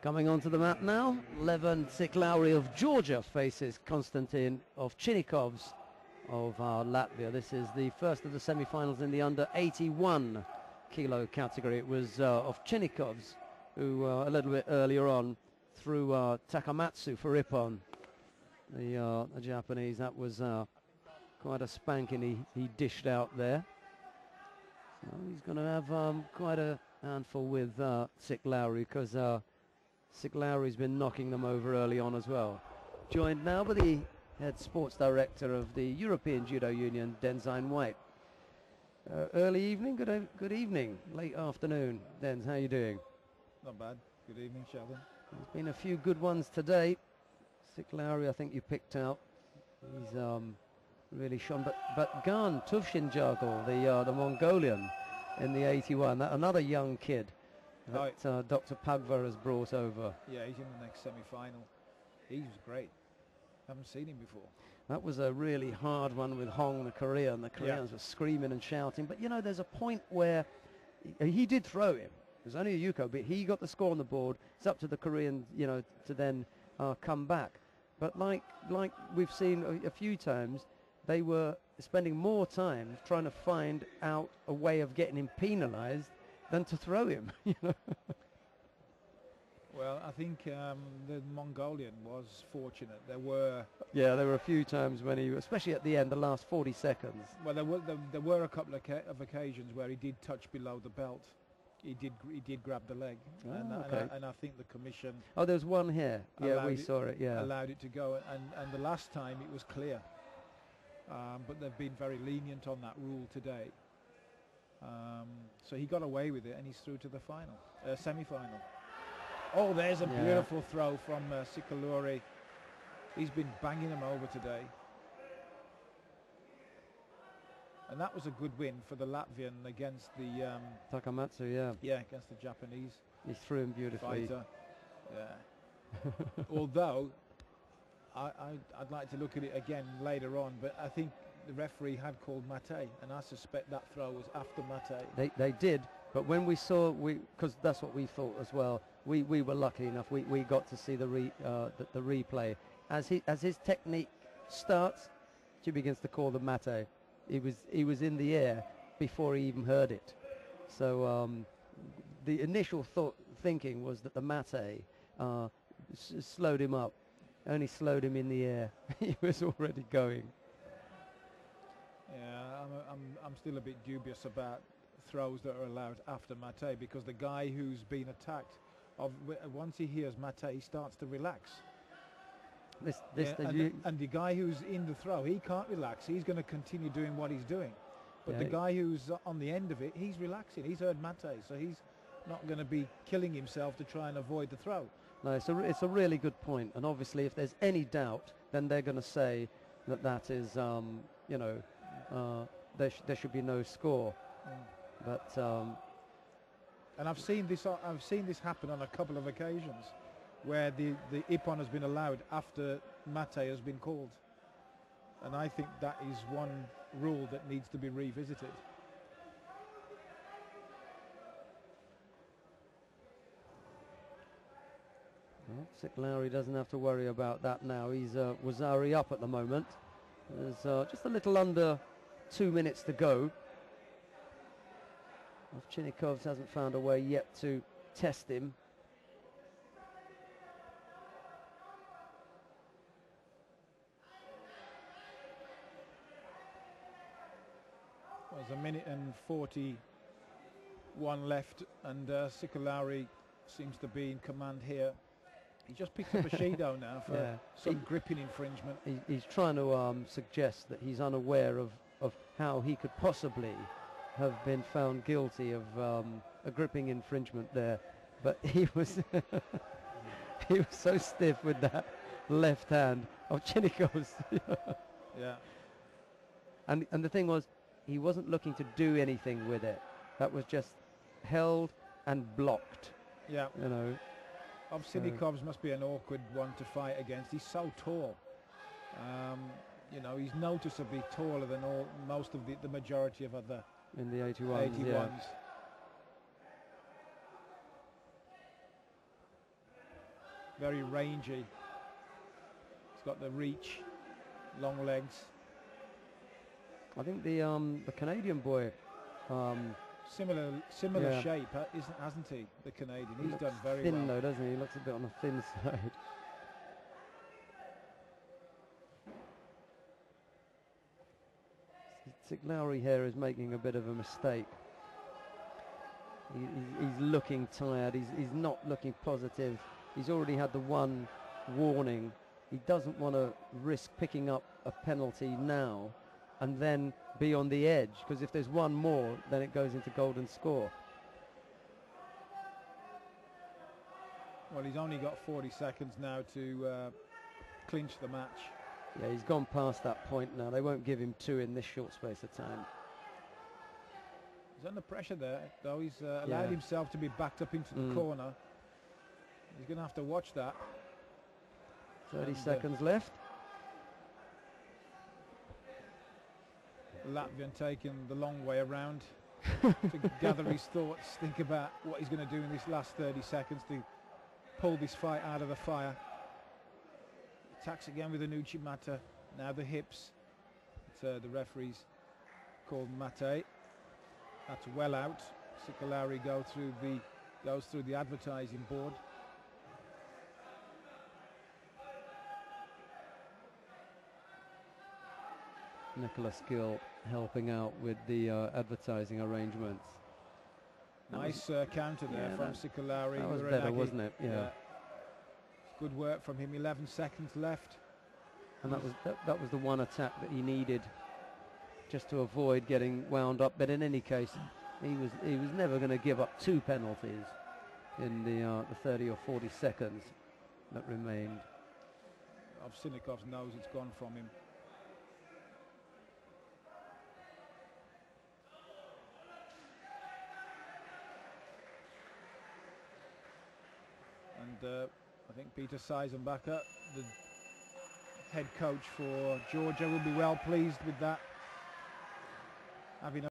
Coming onto the mat now, Levan Tsiklauri of Georgia faces Konstantin OVCINNIKOVS of Latvia. This is the first of the semi-finals in the under 81 kilo category. It was OVCINNIKOVS who a little bit earlier on threw Takamatsu for Ippon, the Japanese. That was quite a spanking he dished out there. So he's going to have quite a handful with Tsiklauri, because Tsiklauri's been knocking them over early on as well. Joined now by the head sports director of the European Judo Union, Denzine White. Early evening, good evening, late afternoon. Denz, how are you doing? Not bad. Good evening, Sheldon. There's been a few good ones today. Tsiklauri, I think you picked out. He's really shone. But Gan Tuvshinjagul, the Mongolian in the 81, another young kid that Dr. Pagva has brought over. Yeah, he's in the next semi-final. He was great. Haven't seen him before. That was a really hard one with Hong, the Korean. The Koreans were screaming and shouting. But, you know, there's a point where he did throw him. It was only a Yuko, but he got the score on the board. It's up to the Korean, you know, to then come back. But like we've seen a few times, they were spending more time trying to find out a way of getting him penalized than to throw him. You know? Well, I think the Mongolian was fortunate. There were a few times when he, especially at the end, the last 40 seconds. Well, there were a couple of occasions where he did touch below the belt. He did grab the leg, and I think the commission. Oh, there's one here. Yeah, we saw it. Yeah, allowed it to go, and the last time it was clear. But they've been very lenient on that rule today. So he got away with it, and he's through to the final, semi-final. Oh, there's a beautiful throw from Tsiklauri. He's been banging them over today. And that was a good win for the Latvian against the... Takamatsu, yeah, against the Japanese. He threw him beautifully. Fighter. Yeah. Although, I'd like to look at it again later on, but I think the referee had called mate, and I suspect that throw was after mate. They did, but when we saw, because that's what we thought as well, we were lucky enough, we got to see the replay. As his technique starts, she begins to call the mate. He was in the air before he even heard it. So the initial thinking was that the mate slowed him up. Only slowed him in the air. He was already going. Yeah, I'm still a bit dubious about throws that are allowed after mate, because the guy who's been attacked, once he hears mate, he starts to relax. And the guy who's in the throw, he can't relax. He's going to continue doing what he's doing. But the guy who's on the end of it, he's relaxing. He's heard mate, so he's not going to be killing himself to try and avoid the throw. No, it's a really good point. And obviously, if there's any doubt, then they're going to say that is, you know, there should be no score. But and I've seen this happen on a couple of occasions, where the Ippon has been allowed after mate has been called, and I think that is one rule that needs to be revisited. Well, Tsiklauri doesn't have to worry about that now. He's Wazari up at the moment. There's just a little under 2 minutes to go. OVCINNIKOVS hasn't found a way yet to test him. There's a minute and 41 left, and Tsiklauri seems to be in command here. He just picked up a Shido now for some gripping infringement. He's trying to suggest that he's unaware of how he could possibly have been found guilty of a gripping infringement there. But he was he was so stiff with that left hand of OVCINNIKOVS. Yeah. And the thing was, he wasn't looking to do anything with it. That was just held and blocked. Yeah. You know. OVCINNIKOVS must be an awkward one to fight against. He's so tall. You know, he's noticeably taller than most of the majority of other in the 81s. 81s. very rangy. He's got the reach, long legs. I think the Canadian boy, Similar Yeah. shape, hasn't he? The Canadian. he He's looks done very thin well. though, doesn't he? He looks a bit on the thin side. Tsiklauri here is making a bit of a mistake. He's looking tired. He's not looking positive. He's already had the one warning. He doesn't want to risk picking up a penalty now and then be on the edge, because if there's one more, then it goes into golden score. Well, he's only got 40 seconds now to clinch the match. Yeah, he's gone past that point now. They won't give him two in this short space of time. He's under pressure there, though. He's allowed Yeah. himself to be backed up into the corner. He's going to have to watch that. 30 And, seconds left. The Latvian taking the long way around to gather his thoughts, think about what he's going to do in this last 30 seconds to pull this fight out of the fire. Attacks again with the Mata. Now the hips. But, the referee's called Mate. That's well out. Tsiklauri goes through the advertising board. Nicholas Gill helping out with the advertising arrangements. Nice counter there from Tsiklauri. That was better, wasn't it? Yeah. Good work from him. 11 seconds left. And that was the one attack that he needed, just to avoid getting wound up. But in any case, he was never going to give up two penalties in the 30 or 40 seconds that remained. OVCINNIKOVS knows it's gone from him. And I think Peter Seisenbacher, the head coach for Georgia, will be well pleased with that. Having